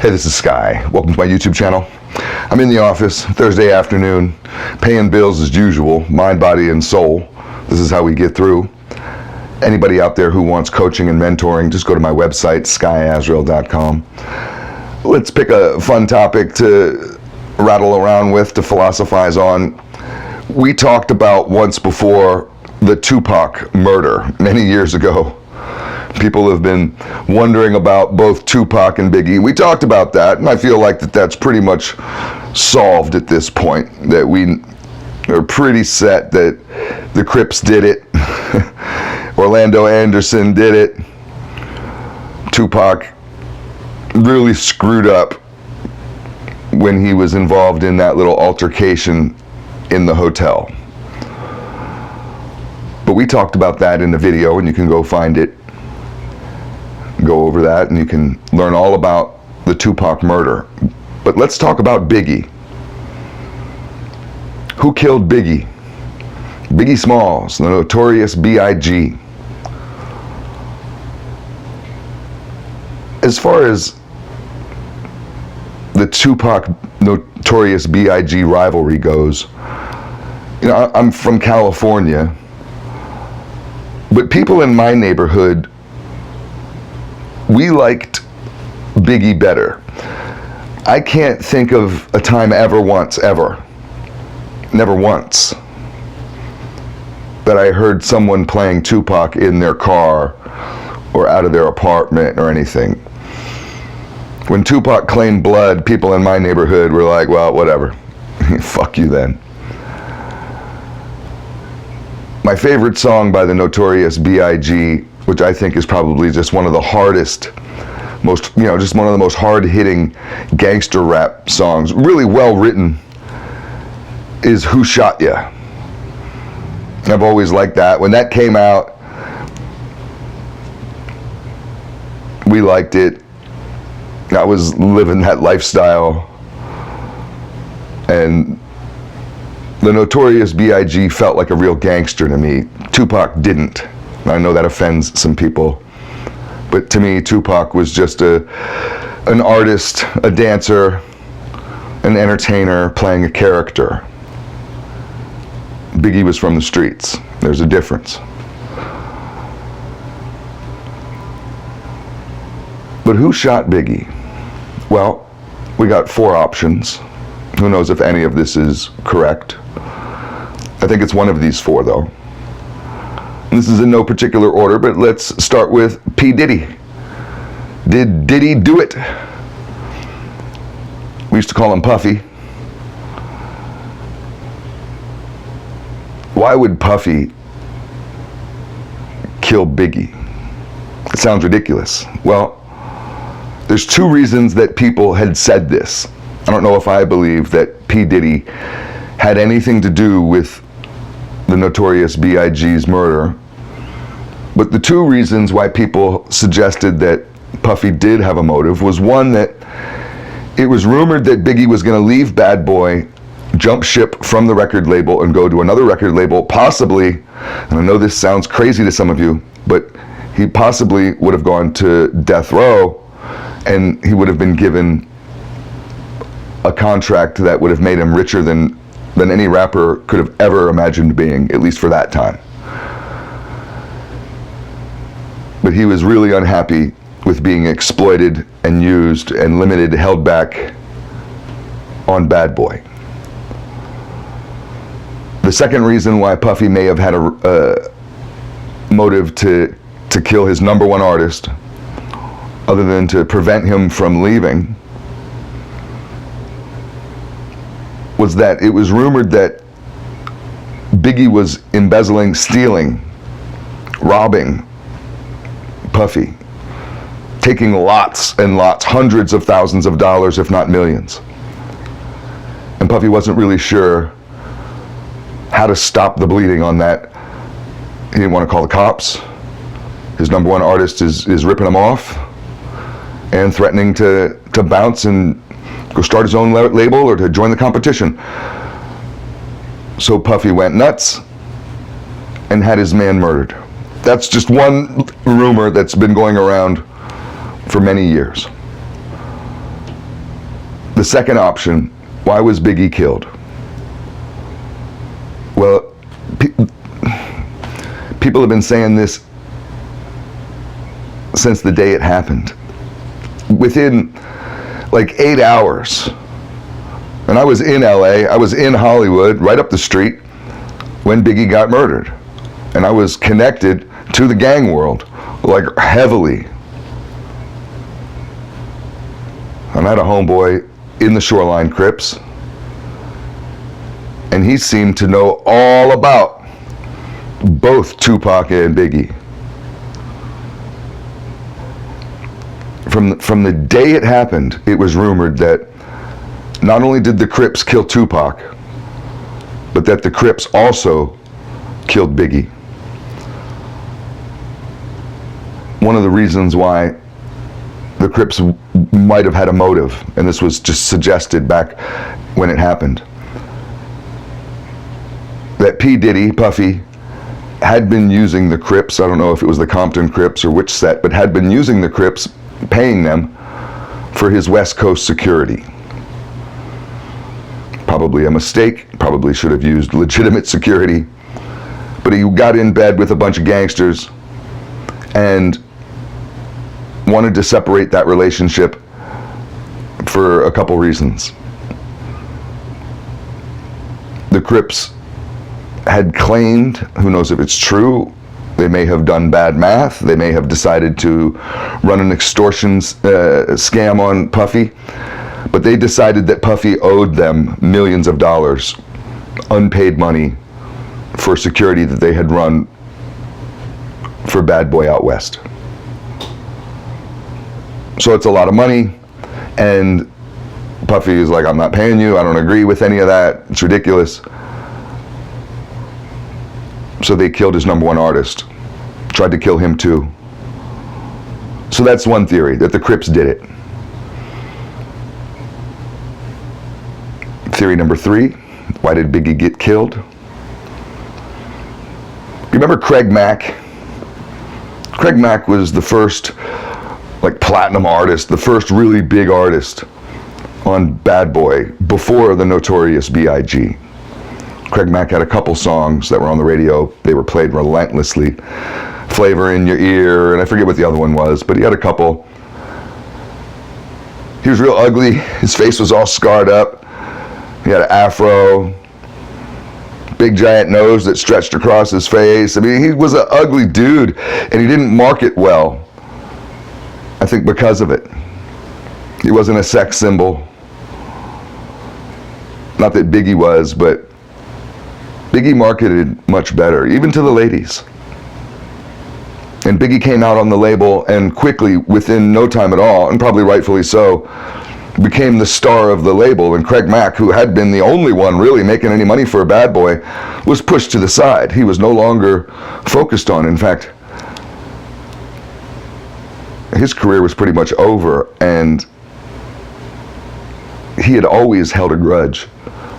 Hey, this is Sky. Welcome to my YouTube channel. I'm in the office Thursday afternoon, paying bills as usual, mind, body, and soul. This is how we get through. Anybody out there who wants coaching and mentoring, just go to my website, skyazrael.com. Let's pick a fun topic to rattle around with, to philosophize on. We talked about once before the Tupac murder many years ago. People have been wondering about both Tupac and Biggie. We talked about that, and I feel like that's pretty much solved at this point, that we are pretty set that the Crips did it. Orlando Anderson did it. Tupac really screwed up when he was involved in that little altercation in the hotel. But we talked about that in the video, and you can go find it. Go over that, and you can learn all about the Tupac murder. But let's talk about Biggie. Who killed Biggie? Biggie Smalls, the notorious B.I.G. As far as the Tupac notorious B.I.G. rivalry goes, you know, I'm from California, but people in my neighborhood, we liked Biggie better. I can't think of a time ever once, never once, that I heard someone playing Tupac in their car or out of their apartment or anything. When Tupac claimed blood, people in my neighborhood were like, well, whatever. Fuck you then. My favorite song by the notorious B.I.G., which I think is probably just one of the hardest, just one of the most hard-hitting gangster rap songs, really well written, is Who Shot Ya? I've always liked that. When that came out, we liked it. I was living that lifestyle. And the notorious B.I.G. felt like a real gangster to me. Tupac didn't. I know that offends some people, but to me, Tupac was just an artist, a dancer, an entertainer playing a character. Biggie was from the streets. There's a difference. But who shot Biggie? Well, we got four options. Who knows if any of this is correct? I think it's one of these four, though. This is in no particular order, but let's start with P. Diddy. Did Diddy do it? We used to call him Puffy. Why would Puffy kill Biggie? It sounds ridiculous. Well, there's two reasons that people had said this. I don't know if I believe that P. Diddy had anything to do with the notorious B.I.G.'s murder. But the two reasons why people suggested that Puffy did have a motive was, one, that it was rumored that Biggie was going to leave Bad Boy, jump ship from the record label, and go to another record label, possibly, and I know this sounds crazy to some of you, but he possibly would have gone to Death Row, and he would have been given a contract that would have made him richer than any rapper could have ever imagined being, at least for that time. But he was really unhappy with being exploited and used and limited, held back on Bad Boy. The second reason why Puffy may have had a motive to kill his number one artist, other than to prevent him from leaving, was that it was rumored that Biggie was embezzling, stealing, robbing Puffy, taking lots and lots, hundreds of thousands of dollars, if not millions. And Puffy wasn't really sure how to stop the bleeding on that. He didn't want to call the cops. His number one artist is ripping him off and threatening to bounce and go start his own label or to join the competition. So Puffy went nuts and had his man murdered. That's just one rumor that's been going around for many years. The second option, why was Biggie killed? Well, people have been saying this since the day it happened. Within like 8 hours, and I was in LA, I was in Hollywood, right up the street, when Biggie got murdered. And I was connected to the gang world, like heavily. And I had a homeboy in the Shoreline Crips, and he seemed to know all about both Tupac and Biggie. From the day it happened, it was rumored that not only did the Crips kill Tupac, but that the Crips also killed Biggie. One of the reasons why the Crips might have had a motive, and this was just suggested back when it happened, that P. Diddy, Puffy, had been using the Crips, I don't know if it was the Compton Crips or which set, but had been using the Crips, paying them for his West Coast security. Probably a mistake, probably should have used legitimate security, but he got in bed with a bunch of gangsters and wanted to separate that relationship for a couple reasons. The Crips had claimed, who knows if it's true, they may have done bad math, they may have decided to run an extortion scam on Puffy, but they decided that Puffy owed them millions of dollars, unpaid money, for security that they had run for Bad Boy Out West. So it's a lot of money, and Puffy is like, I'm not paying you, I don't agree with any of that, it's ridiculous. So they killed his number one artist, tried to kill him too. So that's one theory, that the Crips did it. Theory number 3, why did Biggie get killed? You remember Craig Mack? Craig Mack was the first like platinum artist, the first really big artist on Bad Boy before the Notorious B.I.G. Craig Mack had a couple songs that were on the radio. They were played relentlessly. Flavor in Your Ear, and I forget what the other one was, but he had a couple. He was real ugly. His face was all scarred up. He had an afro, big giant nose that stretched across his face. I mean, he was an ugly dude, and he didn't market well. I think because of it. He wasn't a sex symbol. Not that Biggie was, but Biggie marketed much better, even to the ladies. And Biggie came out on the label and quickly, within no time at all, and probably rightfully so, became the star of the label. And Craig Mack, who had been the only one really making any money for a Bad Boy, was pushed to the side. He was no longer focused on. In fact, his career was pretty much over, and he had always held a grudge,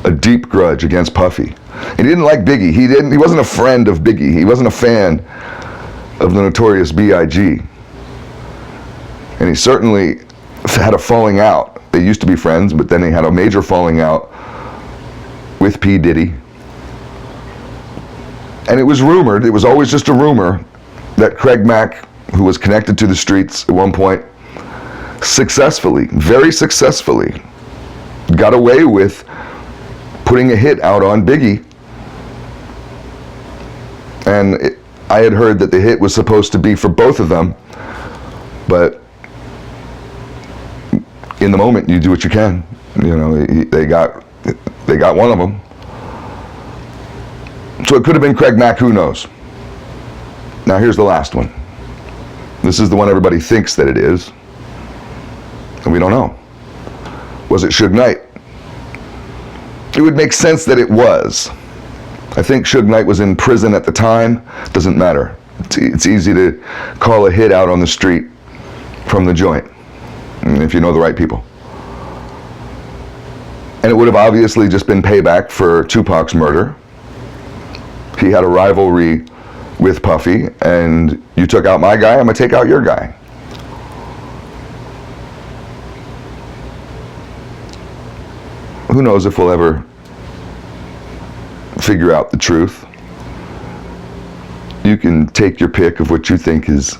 a deep grudge against Puffy. He didn't like Biggie. He wasn't a friend of Biggie. He wasn't a fan of the Notorious B.I.G. And he certainly had a falling out. They used to be friends, but then they had a major falling out with P. Diddy. And it was rumored, it was always just a rumor, that Craig Mack, who was connected to the streets at one point, successfully, very successfully, got away with putting a hit out on Biggie. And I had heard that the hit was supposed to be for both of them, but in the moment you do what you can. You know, they got one of them. So it could have been Craig Mack, who knows? Now here's the last one. This is the one everybody thinks that it is, and we don't know. Was it Suge Knight? It would make sense that it was. I think Suge Knight was in prison at the time. Doesn't matter. It's easy to call a hit out on the street from the joint, if you know the right people. And it would have obviously just been payback for Tupac's murder. He had a rivalry with Puffy, and you took out my guy, I'm gonna take out your guy. who knows if we'll ever figure out the truth. You can take your pick of what you think is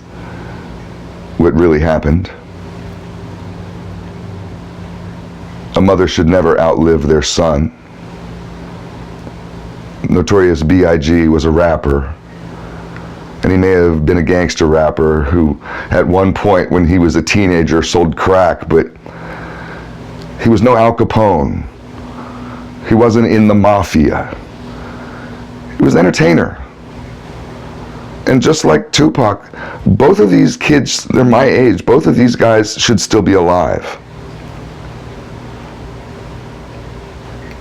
what really happened. A mother should never outlive their son. Notorious B.I.G. was a rapper, and he may have been a gangster rapper who at one point when he was a teenager sold crack, but he was no Al Capone. He wasn't in the mafia. He was an entertainer. And just like Tupac, both of these kids, they're my age, both of these guys should still be alive.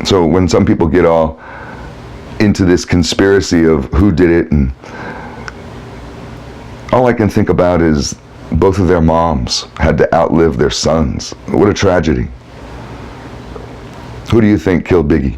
So when some people get all into this conspiracy of who did it, and all I can think about is both of their moms had to outlive their sons. What a tragedy. Who do you think killed Biggie?